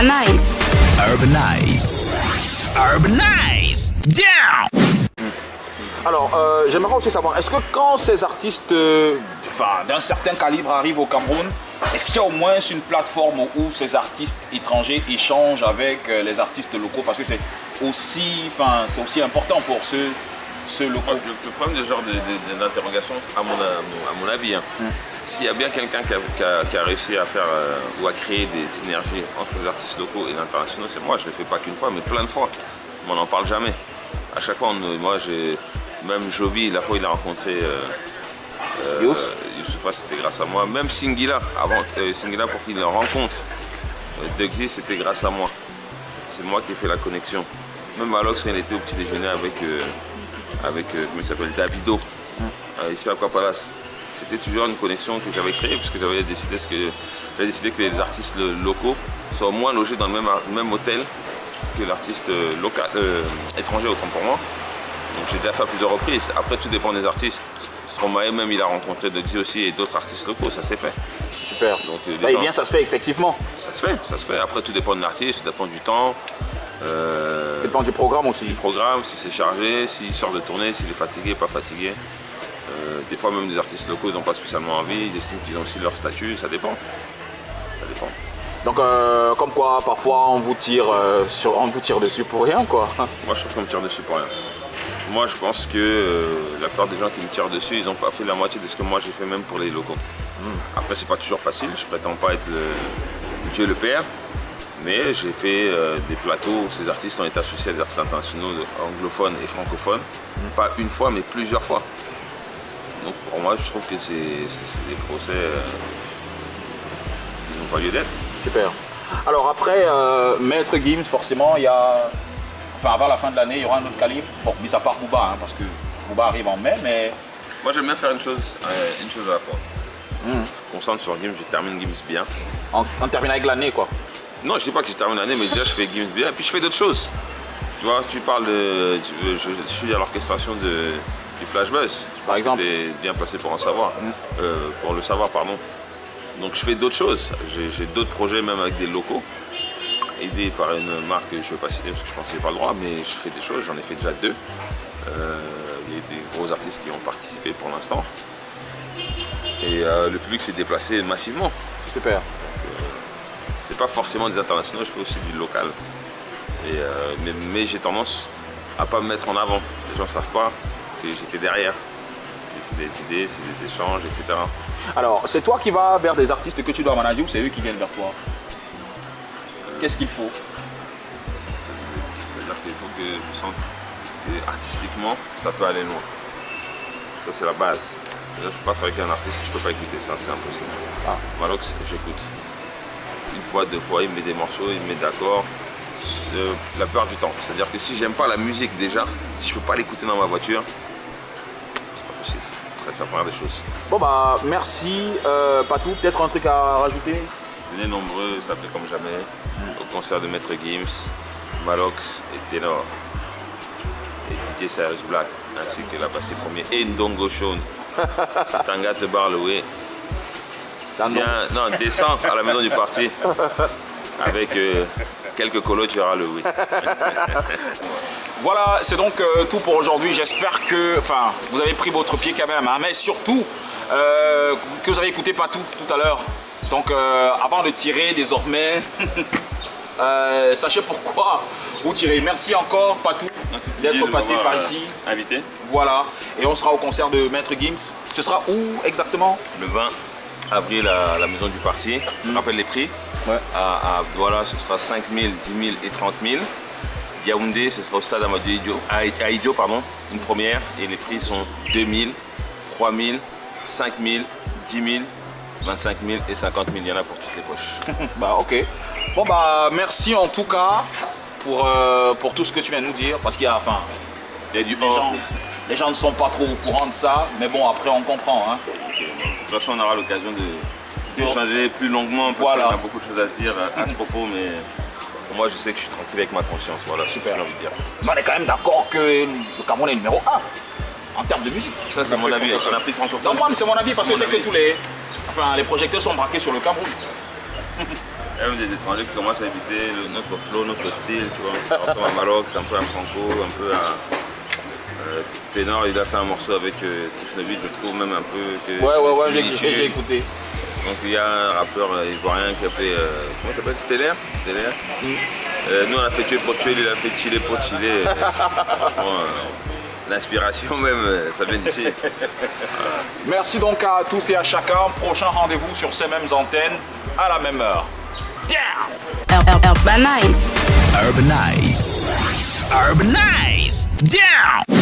Urbanize. Urbanize. Urbanize. Down. Alors, j'aimerais aussi savoir, est-ce que quand ces artistes d'un certain calibre arrivent au Cameroun, est-ce qu'il y a au moins une plateforme où ces artistes étrangers échangent avec les artistes locaux? Parce que c'est aussi important pour ceux locaux. Le problème de ce genre d'interrogation, à mon avis, hein, s'il y a bien quelqu'un qui a réussi à faire ou à créer des synergies entre les artistes locaux et l'international, c'est moi. Je ne le fais pas qu'une fois, mais plein de fois. Mais on n'en parle jamais. À chaque fois, même Jovi, la fois il a rencontré Youssoupha, c'était grâce à moi. Même Singila, Singila pour qu'il le rencontre, Dugzy, c'était grâce à moi. C'est moi qui ai fait la connexion. Même Malox, quand il était au petit déjeuner avec comment il s'appelle, Davido, ici à Aquapalace, c'était toujours une connexion que j'avais créée, puisque j'avais décidé que les artistes locaux soient au moins logés dans le même hôtel que l'artiste étranger, autant pour moi. Donc j'ai déjà fait à plusieurs reprises. Après, tout dépend des artistes. Stromae même, il a rencontré Dugzy aussi et d'autres artistes locaux, ça s'est fait. Super. Donc, et bien, ça se fait effectivement. Ça se fait. Après, tout dépend de l'artiste, ça dépend du temps. Ça dépend du programme aussi. Du programme, si c'est chargé, s'il sort de tournée, s'il est fatigué, pas fatigué. Des fois, même des artistes locaux, ils n'ont pas spécialement envie, ils estiment qu'ils ont aussi leur statut, ça dépend. Donc, comme quoi, parfois, on vous tire dessus pour rien, quoi. Moi, je trouve qu'on me tire dessus pour rien. Moi, je pense que la plupart des gens qui me tirent dessus, ils n'ont pas fait la moitié de ce que moi j'ai fait même pour les locaux. Après, c'est pas toujours facile, je prétends pas être le Dieu le Père, mais j'ai fait des plateaux où ces artistes ont été associés à des artistes internationaux anglophones et francophones, pas une fois, mais plusieurs fois. Donc pour moi, je trouve que c'est des procès qui n'ont pas lieu d'être. Super. Alors après, Maître Gims, forcément, il y a... avant la fin de l'année, il y aura un autre calibre. Bon, mis à part Booba, parce que Booba arrive en mai, mais... Moi, j'aime bien faire une chose à la fois. Je me concentre sur Gims, je termine Gims bien. On termine avec l'année, quoi. Non, je dis pas que je termine l'année, mais déjà, je fais Gims bien, et puis je fais d'autres choses. Tu vois, tu parles de... Je suis à l'orchestration du Flash Buzz. Par exemple. Tu es bien placé pour en savoir. Pour le savoir, pardon. Donc, je fais d'autres choses. J'ai d'autres projets, même avec des locaux. Aidé par une marque que je ne veux pas citer parce que je pense que j'ai pas le droit, mais je fais des choses, j'en ai fait déjà 2. Il y a des gros artistes qui ont participé pour l'instant. Et le public s'est déplacé massivement. Super. C'est pas forcément des internationaux, je fais aussi du local. Mais j'ai tendance à pas me mettre en avant. Les gens ne savent pas que j'étais derrière. C'est des idées, c'est des échanges, etc. Alors, c'est toi qui vas vers des artistes que tu dois manager ou c'est eux qui viennent vers toi? Qu'est-ce qu'il faut? C'est-à-dire qu'il faut que je sente que artistiquement, ça peut aller loin. Ça, c'est la base. Je ne peux pas faire avec un artiste que je ne peux pas écouter, ça, c'est impossible. Malox, j'écoute. Une fois, 2 fois, il me met des morceaux, il me met d'accord. La plupart du temps. C'est-à-dire que si j'aime pas la musique déjà, si je ne peux pas l'écouter dans ma voiture, c'est pas possible. Ça, c'est la première des choses. Bon, bah, merci. Patou, peut-être un truc à rajouter? Venez nombreux, ça fait comme jamais, au concert de Maître Gims, Malox et Ténor, et DJ Cyrus Black, ainsi que la bassiste premier, et Ndongo Shone. Si Tanga te barre le way, descends à la maison du parti, avec quelques colos, tu verras le way. Voilà, c'est donc tout pour aujourd'hui. J'espère que vous avez pris votre pied quand même, hein, mais surtout que vous avez écouté Patou tout à l'heure. Donc avant de tirer désormais, sachez pourquoi vous tirez. Merci encore Patou d'être passé par ici. Invité. Voilà, et on sera au concert de Maître Gims. Ce sera où exactement? Le 20 avril à la maison du parti. Je rappelle les prix. Ouais. Voilà, ce sera 5 000, 10 000 et 30 000. Yaoundé, ce sera au stade à Idjo, pardon, une première. Et les prix sont 2 000, 3 000, 5 000, 10 000. 25 000 et 50 000, il y en a pour toutes les poches. Bah ok. Bon bah merci en tout cas pour tout ce que tu viens de nous dire. Parce qu'il y a, il y a du les gens ne sont pas trop au courant de ça, mais bon après on comprend. Hein. De toute façon on aura l'occasion d'échanger plus longuement parce qu'on a beaucoup de choses à se dire à ce propos, mais pour moi je sais que je suis tranquille avec ma conscience. Voilà, super. Envie de dire. Mais on est quand même d'accord que le Cameroun est numéro 1 en termes de musique. Ça c'est mon avis, en Afrique francophone. Non, moi c'est mon avis parce que c'est que tous les projecteurs sont braqués sur le Cameroun. Même des étrangers qui commencent à éviter notre flow, notre style, tu vois. Ça ressemble à Malox, un peu à Franco, un peu à Ténor. Il a fait un morceau avec Tifnobit, je trouve même un peu que. Ouais, j'ai écouté. Donc il y a un rappeur ivoirien qui a fait, comment ça s'appelle, Stellaire. Nous on a fait tuer pour tuer, lui il a fait chiller pour chiller. Franchement, l'inspiration même, ça vient d'ici. Merci donc à tous et à chacun. Prochain rendez-vous sur ces mêmes antennes à la même heure. Down! Urbanize. Down!